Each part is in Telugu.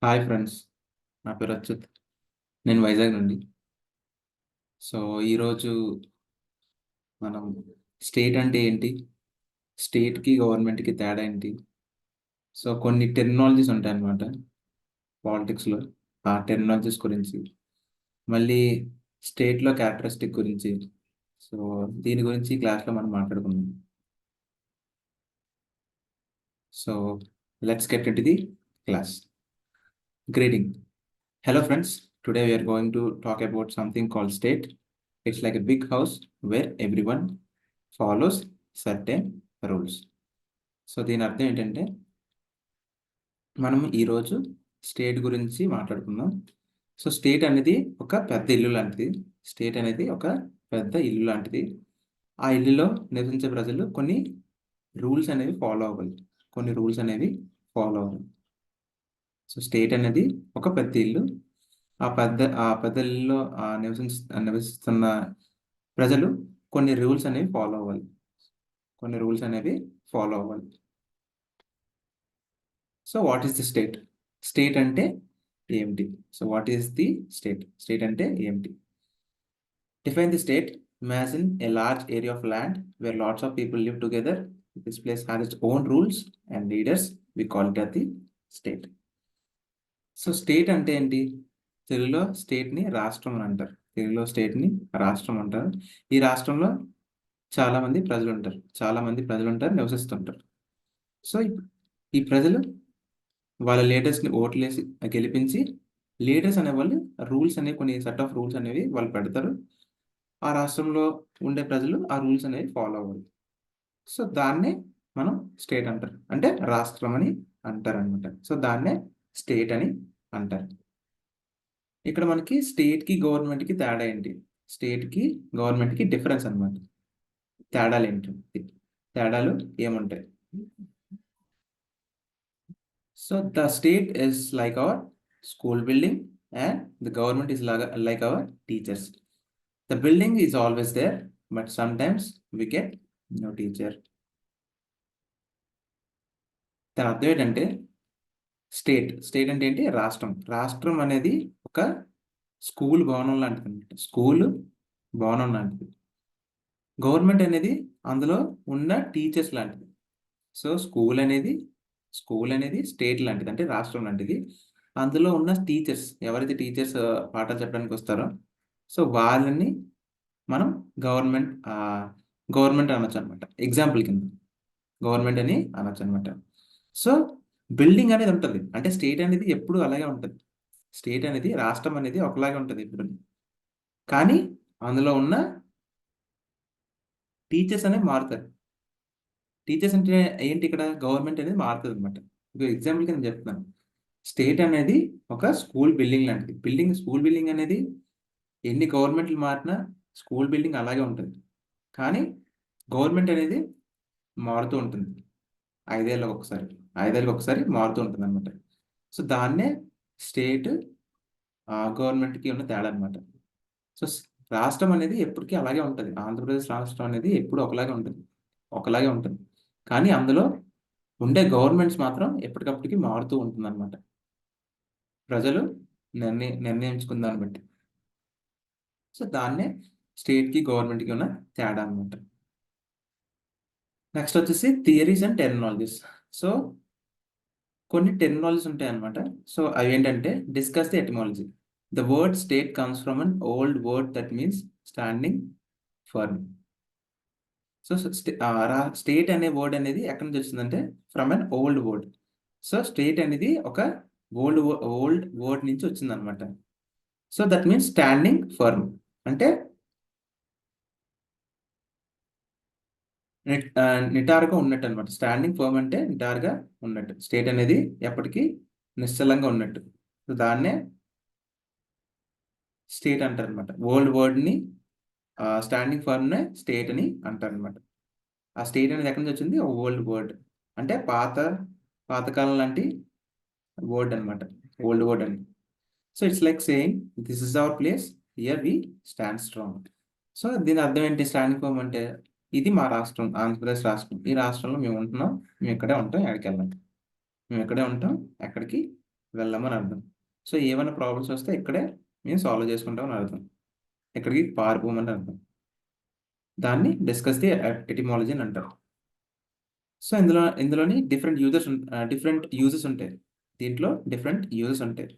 Hi friends. నా పేరు అచ్యుత్. నేను వైజాగ్ నుండి. సో ఈరోజు మనం స్టేట్ అంటే ఏంటి, స్టేట్కి గవర్నమెంట్కి తేడా ఏంటి, సో కొన్ని టెర్మినాలజీస్ ఉంటాయన్నమాట పాలిటిక్స్లో. ఆ టెర్మినాలజీస్ గురించి, మళ్ళీ స్టేట్లో క్యారెక్టరిస్టిక్ గురించి, సో దీని గురించి క్లాస్లో మనం మాట్లాడుకుందాం. So let's get in to the class. Grading. Hello friends, today we are going to talk about something called state. It's like a big house where everyone follows certain rules. So దీని అర్థం ఏంటంటే, మనం ఈరోజు స్టేట్ గురించి మాట్లాడుకుందాం. సో స్టేట్ అనేది ఒక పెద్ద ఇల్లు లాంటిది. స్టేట్ అనేది ఒక పెద్ద ఇల్లు లాంటిది. ఆ ఇల్లులో నివసించే ప్రజలు కొన్ని రూల్స్ అనేవి ఫాలో అవ్వాలి. ఫాలో అవ్వాలి. సో స్టేట్ అనేది ఒక పెద్ద ఇల్లు. ఆ పెద్ద ఇల్లులో నివసిస్తున్న ప్రజలు కొన్ని రూల్స్ అనేవి ఫాలో అవ్వాలి. So what is the state? State అంటే ఏమిటి? So what is the state? State అంటే ఏమిటి? Define the state. Imagine a large area of land where lots of people live together. This place has its own rules and leaders. We call it as the state. So state అంటే ఏంటి? తెలుగులో స్టేట్ని రాష్ట్రం అని అంటారు. ఈ రాష్ట్రంలో చాలా మంది ప్రజలు ఉంటారు, నివసిస్తుంటారు. సో ఈ ప్రజలు వాళ్ళ లీడర్స్ని ఓట్లేసి గెలిపించి, లీడర్స్ అనేవాళ్ళు కొన్ని సెట్ ఆఫ్ రూల్స్ అనేవి వాళ్ళు పెడతారు. ఆ రాష్ట్రంలో ఉండే ప్రజలు ఆ రూల్స్ అనేవి ఫాలో అవ్వాలి. సో దాన్నే మనం స్టేట్ అంటారు, అంటే రాష్ట్రం అని అంటారు అనమాట. సో దాన్నే స్టేట్ అని అంటారు. ఇక్కడ మనకి స్టేట్కి గవర్నమెంట్కి తేడా ఏంటి? స్టేట్కి గవర్నమెంట్కి డిఫరెన్స్ అనమాట. తేడాలు ఏముంటాయి? So the state is like our school building and the government is like our teachers. The building is always there, but sometimes we get no teacher. దాని అర్థం ఏంటంటే, స్టేట్ అంటే ఏంటి? రాష్ట్రం అనేది ఒక స్కూల్ భవనం లాంటిది అనమాట. గవర్నమెంట్ అనేది అందులో ఉన్న టీచర్స్ లాంటిది. సో స్కూల్ అనేది స్టేట్ లాంటిది, అంటే రాష్ట్రం లాంటిది. అందులో ఉన్న టీచర్స్, ఎవరైతే టీచర్స్ పాఠాలు చెప్పడానికి వస్తారో, సో వాళ్ళని మనం గవర్నమెంట్ అనొచ్చు అనమాట. ఎగ్జాంపుల్ కింద గవర్నమెంట్ అని అనొచ్చు అనమాట. సో బిల్డింగ్ అనేది ఉంటుంది, అంటే స్టేట్ అనేది ఎప్పుడు అలాగే ఉంటుంది. రాష్ట్రం అనేది ఒకలాగే ఉంటుంది ఎప్పుడు. కానీ అందులో ఉన్న టీచర్స్ అనేవి మారుతారు. టీచర్స్ అంటే ఏంటి? ఇక్కడ గవర్నమెంట్ అనేది మారుతుంది అనమాట. ఎగ్జాంపుల్ కింద చెప్తున్నాను. స్టేట్ అనేది ఒక స్కూల్ బిల్డింగ్ లాంటిది. స్కూల్ బిల్డింగ్ అనేది ఎన్ని గవర్నమెంట్లు మారినా స్కూల్ బిల్డింగ్ అలాగే ఉంటుంది. కానీ గవర్నమెంట్ అనేది మారుతూ ఉంటుంది. 5 ఏళ్ళకి ఒకసారి మారుతూ ఉంటుంది అనమాట. సో దాన్నే స్టేట్ గవర్నమెంట్కి ఉన్న తేడా అనమాట. సో రాష్ట్రం అనేది ఎప్పటికీ అలాగే ఉంటుంది. ఆంధ్రప్రదేశ్ రాష్ట్రం అనేది ఎప్పుడు ఒకలాగే ఉంటుంది. కానీ అందులో ఉండే గవర్నమెంట్స్ మాత్రం ఎప్పటికప్పటికి మారుతూ ఉంటుంది అనమాట, ప్రజలు నిర్ణయించుకున్న దాన్ని బట్టి. సో దాన్నే స్టేట్కి గవర్నమెంట్కి ఉన్న తేడా అనమాట. నెక్స్ట్ వచ్చేసి థియరీస్ అండ్ టెర్మినాలజీస్. సో కొన్ని టెర్మినాలజీస్ ఉంటాయి అనమాట. సో అవి ఏంటంటే, discuss the etymology. The word state comes from an old word that means standing firm. So state అనే వర్డ్ అనేది ఎక్కడి నుంచి వచ్చిందంటే, from an old word. So state అనేది ఒక ఓల్డ్ వర్డ్ నుంచి వచ్చింది అనమాట. So that means standing firm, అంటే నిటారుగా ఉన్నట్టు అనమాట. స్టాండింగ్ ఫర్మ్ అంటే నిటారుగా ఉన్నట్టు. స్టేట్ అనేది ఎప్పటికీ నిశ్చలంగా ఉన్నట్టు. సో దాన్నే స్టేట్ అంటారు అనమాట. ఓల్డ్ వర్డ్ని స్టాండింగ్ ఫర్మ్నే స్టేట్ అని అంటారు అనమాట. ఆ స్టేట్ అనేది ఎక్కడి నుంచి వచ్చింది? ఓల్డ్ వర్డ్, అంటే పాతకాలం లాంటి వర్డ్ అనమాట, ఓల్డ్ వర్డ్ అని. So it's like saying this is our place, here we stand strong. So దీని అర్థం ఏంటి? స్టాండింగ్ ఫర్మ్ అంటే ఇది మా రాష్ట్రం, ఆంధ్రప్రదేశ్ రాష్ట్రం. ఈ రాష్ట్రంలో మేము ఇక్కడే ఉంటాం, ఎక్కడికి వెళ్ళాం. మేము ఇక్కడే ఉంటాం, ఎక్కడికి వెళ్ళమని అర్థం. సో ఏమైనా ప్రాబ్లమ్స్ వస్తే ఇక్కడే మేము సాల్వ్ చేసుకుంటామని అర్థం. ఇక్కడికి పారిపోమని అర్థం. దాన్ని డిస్కస్ ది ఎటిమాలజీ అని అంటారు. సో ఇందులోని డిఫరెంట్ యూజెస్ ఉంటాయి. దీంట్లో డిఫరెంట్ యూజెస్ ఉంటాయి.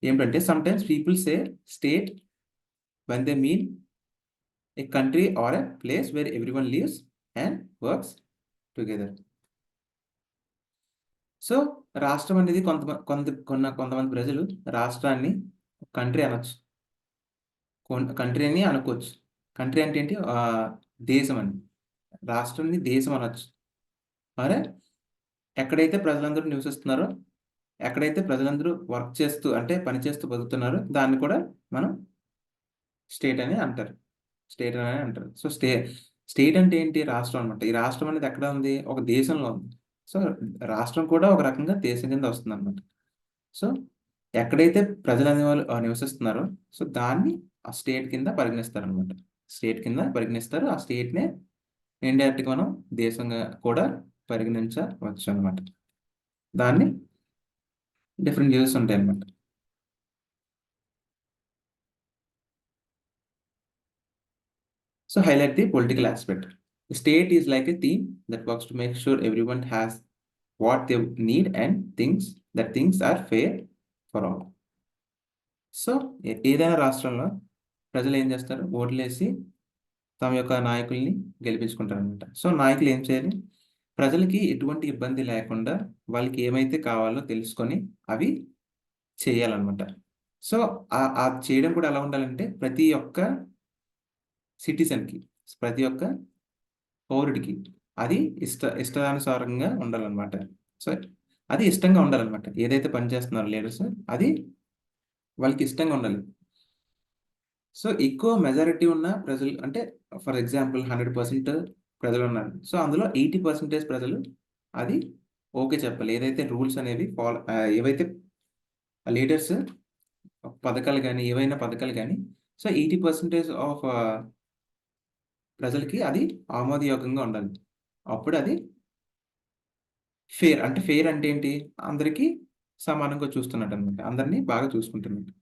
ఏమిటంటే some times people say state when they mean a country or a place where everyone lives and works together. So రాష్ట్రం అనేది కొంతమంది ప్రజలు రాష్ట్రాన్ని కంట్రీ అనొచ్చు, కంట్రీ అని అనుకోవచ్చు. కంట్రీ అంటే ఏంటి? దేశం అని. రాష్ట్రాన్ని దేశం అనొచ్చు. అరే ఎక్కడైతే ప్రజలందరూ నివసిస్తున్నారో, ఎక్కడైతే ప్రజలందరూ వర్క్ చేస్తూ అంటే పని చేస్తూ బతుకుతున్నారో దాన్ని కూడా మనం స్టేట్ అని అంటారు. సో స్టేట్ అంటే ఏంటి? రాష్ట్రం అనమాట. ఈ రాష్ట్రం అనేది ఎక్కడ ఉంది? ఒక దేశంలో ఉంది. సో రాష్ట్రం కూడా ఒక రకంగా దేశం కింద వస్తుందన్నమాట. సో ఎక్కడైతే ప్రజలు అనేవాళ్ళు నివసిస్తున్నారో సో దాన్ని ఆ స్టేట్ కింద పరిగణిస్తారనమాట. స్టేట్ కింద పరిగణిస్తారు. ఆ స్టేట్‌నే ఇండైరెక్ట్‌గా మనం దేశంగా కూడా పరిగణించవచ్చు అనమాట. దాన్ని డిఫరెంట్ యూజెస్ ఉంటాయన్నమాట. So highlight the political aspect. The state is like a team that works to make sure everyone has what they need and things are fair for all. So ఏదైనా రాష్ట్రంలో ప్రజలు ఏం చేస్తారు? ఓట్లేసి తమ యొక్క నాయకుల్ని గెలిపించుకుంటారనమాట. సో నాయకులు ఏం చేయాలి? ప్రజలకి ఎటువంటి ఇబ్బంది లేకుండా వాళ్ళకి ఏమైతే కావాలో తెలుసుకొని అవి చేయాలన్నమాట. సో అది చేయడం కూడా ఎలా ఉండాలంటే ప్రతి ఒక్క సిటిజన్‌కి, ప్రతి ఒక్క పౌరుడికి అది ఇష్టానుసారంగా ఉండాలన్నమాట. సో అది ఇష్టంగా ఉండాలన్నమాట. ఏదైతే పని చేస్తున్నారో లీడర్స్ అది వాళ్ళకి ఇష్టంగా ఉండాలి. సో ఎక్కువ మెజారిటీ ఉన్న ప్రజలు అంటే ఫర్ ఎగ్జాంపుల్ 100% ప్రజలున్నారు. సో అందులో 80% ప్రజలు అది ఓకే చెప్పాలి. ఏదైతే రూల్స్ అనేవి ఏవైతే లీడర్స్ పథకాలు గాని, ఏవైనా పథకాలు గాని సో 80% ఆఫ్ ప్రజలకి అది ఆమోదయోగ్యంగా ఉండాలి. అప్పుడు అది ఫెయిర్ అంటే ఏంటి? అందరికీ సమానంగా చూస్తున్నట్టన్నమాట. అందరిని బాగా చూసుకుంటున్నట్టు.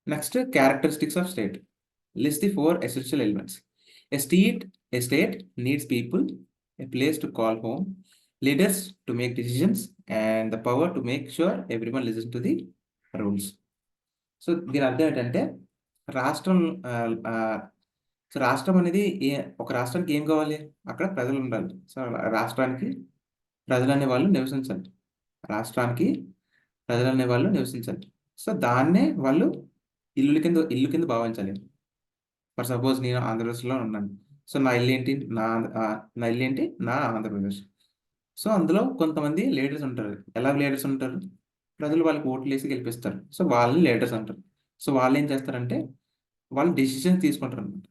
Next characteristics of state. List the 4 essential elements. A state needs people, a place to call home, leaders to make decisions, and the power to make sure everyone listens to the rules. So దీని అర్థం ఏంటంటే రాష్ట్రం సో రాష్ట్రం అనేది ఒక రాష్ట్రానికి ఏం కావాలి? అక్కడ ప్రజలు ఉండాలి. సో రాష్ట్రానికి ప్రజలనే వాళ్ళు నివసించాలి. రాష్ట్రానికి ప్రజలనే వాళ్ళు నివసించాలి. సో దాన్నే వాళ్ళు ఇల్లు కింద భావించాలి. ఫర్ సపోజ్ నేను ఆంధ్రప్రదేశ్‌లో ఉన్నాను. సో నా ఇల్లేంటి? నా ఇల్లేంటి? నా ఆంధ్రప్రదేశ్. సో అందులో కొంతమంది లీడర్స్ ఉంటారు. ఎలా లీడర్స్ ఉంటారు? ప్రజలు వాళ్ళకి ఓట్లేసి గెలిపిస్తారు. సో వాళ్ళని లీడర్స్ అంటారు. సో వాళ్ళేం చేస్తారంటే వాళ్ళు డెసిషన్స్ తీసుకుంటారన్నమాట.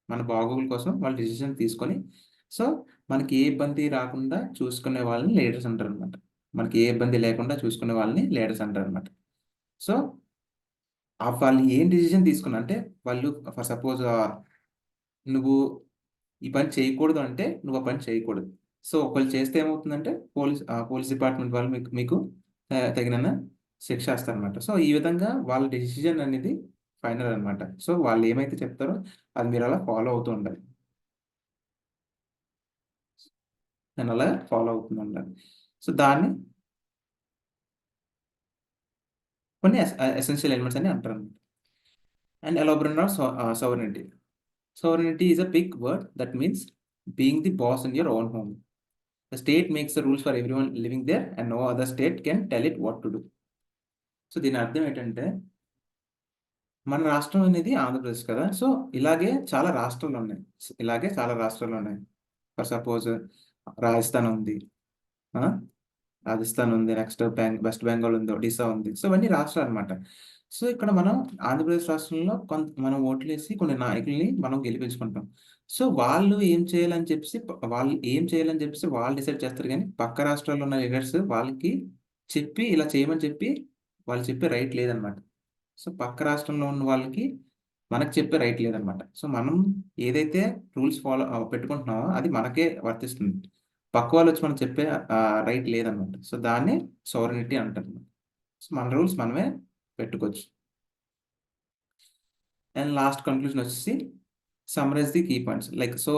మన బాగోగుల కోసం వాళ్ళు డెసిషన్ తీసుకొని సో మనకి ఏ ఇబ్బంది రాకుండా చూసుకునే వాళ్ళని లీడర్స్ అంటారన్నమాట. మనకి ఏ ఇబ్బంది లేకుండా చూసుకునే వాళ్ళని లీడర్స్ అంటారన్నమాట. సో వాళ్ళు ఏం డెసిషన్ తీసుకున్నా అంటే వాళ్ళు ఫర్ సపోజ్ నువ్వు ఈ పని చేయకూడదు అంటే నువ్వు ఆ పని చేయకూడదు. సో ఒకళ్ళు చేస్తే ఏమవుతుందంటే పోలీస్ డిపార్ట్‌మెంట్ వాళ్ళు మీకు తగిన శిక్ష ఏస్తారన్నమాట. సో ఈ విధంగా వాళ్ళ డెసిషన్ అనేది ఫైనల్ అన్నమాట. సో వాళ్ళు ఏమైతే చెప్తారో అది మీరు అలా ఫాలో అవుతూ ఉండాలి. నేను అలా ఫాలో అవుతూ ఉండాలి. సో దాన్ని కొన్ని ఎసెన్షియల్ ఎలిమెంట్స్ అని అంటారన్నమాట. And elaborate on sovereignty. Sovereignty is a big word that means being the boss in your own home. The state makes the rules for everyone living there and no other state can tell it what to do. So దీని అర్థం ఏంటంటే మన రాష్ట్రం అనేది ఆంధ్రప్రదేశ్ కదా! సో ఇలాగే చాలా రాష్ట్రాలున్నాయి. ఫర్ సపోజ్ రాజస్థాన్ ఉంది. ఆ! రాజస్థాన్ ఉంది. నెక్స్ట్ వెస్ట్ బెంగాల్ ఉంది. ఒడిస్సా ఉంది. సో ఇవన్నీ రాష్ట్రాలన్నమాట. సో ఇక్కడ మనం ఆంధ్రప్రదేశ్ రాష్ట్రంలో మనం ఓట్లేసి కొన్ని నాయకుల్ని మనం గెలిపించుకుంటాం. సో వాళ్ళు ఏం చేయాలని చెప్పేసి వాళ్ళు డిసైడ్ చేస్తారు గానీ, పక్క రాష్ట్రాల్లో ఉన్న లీడర్స్ వాళ్ళకి చెప్పి ఇలా చేయమని చెప్పి వాళ్ళు చెప్పే రైట్ లేదన్నమాట. సో పక్క రాష్ట్రంలో ఉన్న వాళ్ళకి మనకు చెప్పే రైట్ లేదన్నమాట. సో మనం ఏదైతే రూల్స్ ఫాలో పెట్టుకుంటున్నామో అది మనకే వర్తిస్తుంది. పక్క వాళ్ళు వచ్చి మనం చెప్పే రైట్ లేదనమాట. సో దాన్ని సోవరెనిటీ అంటారు. సో మన రూల్స్ మనమే పెట్టుకోవచ్చు. అండ్ లాస్ట్ కంక్లూజన్ వచ్చేసి summarise the key points. Like so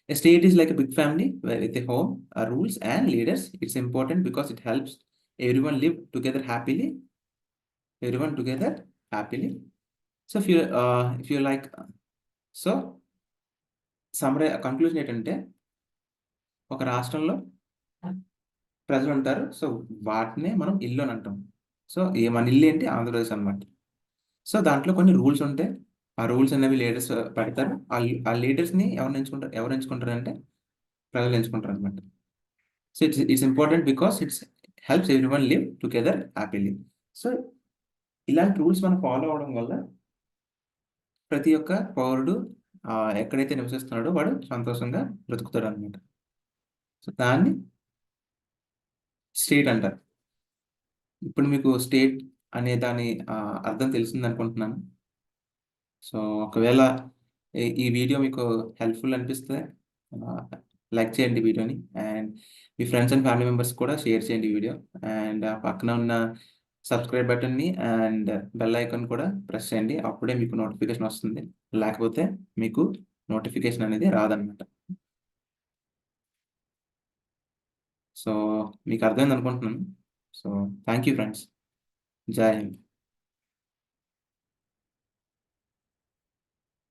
a state is like a big family with a home, rules and leaders. It's important because it helps everyone live together happily. Everyone together happily. So if you like, so summary conclusion ఏంటంటే ఒక రాష్ట్రంలో ప్రజలు ఉంటారు. సో వాటినే మనం ఇల్లు అని అంటాం. సో మన ఇల్లు ఏంటి? ఆంధ్రప్రదేశ్ అనమాట. సో దాంట్లో కొన్ని రూల్స్ ఉంటాయి. ఆ రూల్స్ అనేవి లీడర్స్ పెడతారు. ఆ లీడర్స్‌ని ఎవరు ఎంచుకుంటారంటే ప్రజలు ఎంచుకుంటారనమాట. So it's important because it's helps everyone live together happily. So ఇలాంటి రూల్స్ మనం ఫాలో అవ్వడం వల్ల ప్రతి ఒక్క పౌరుడు ఎక్కడైతే నివసిస్తున్నాడో వాడు సంతోషంగా బ్రతుకుతాడనమాట. సో దాన్ని స్టేట్ అంటారు. ఇప్పుడు మీకు స్టేట్ అనే దాని అర్థం తెలిసిందనుకుంటున్నాను. సో ఒకవేళ ఈ వీడియో మీకు హెల్ప్‌ఫుల్ అనిపిస్తే లైక్ చేయండి వీడియోని. And me friends and family members కూడా షేర్ చేయండి ఈ వీడియో. అండ్ పక్కన ఉన్న సబ్స్క్రైబ్ బటన్‌ని అండ్ బెల్ ఐకాన్ కూడా ప్రెస్ చేయండి. అప్పుడే మీకు నోటిఫికేషన్ వస్తుంది. లేకపోతే మీకు నోటిఫికేషన్ అనేది రాదనమాట. సో మీకు అర్థమైంది అనుకుంటున్నాను. So thank you friends. జై హింద్.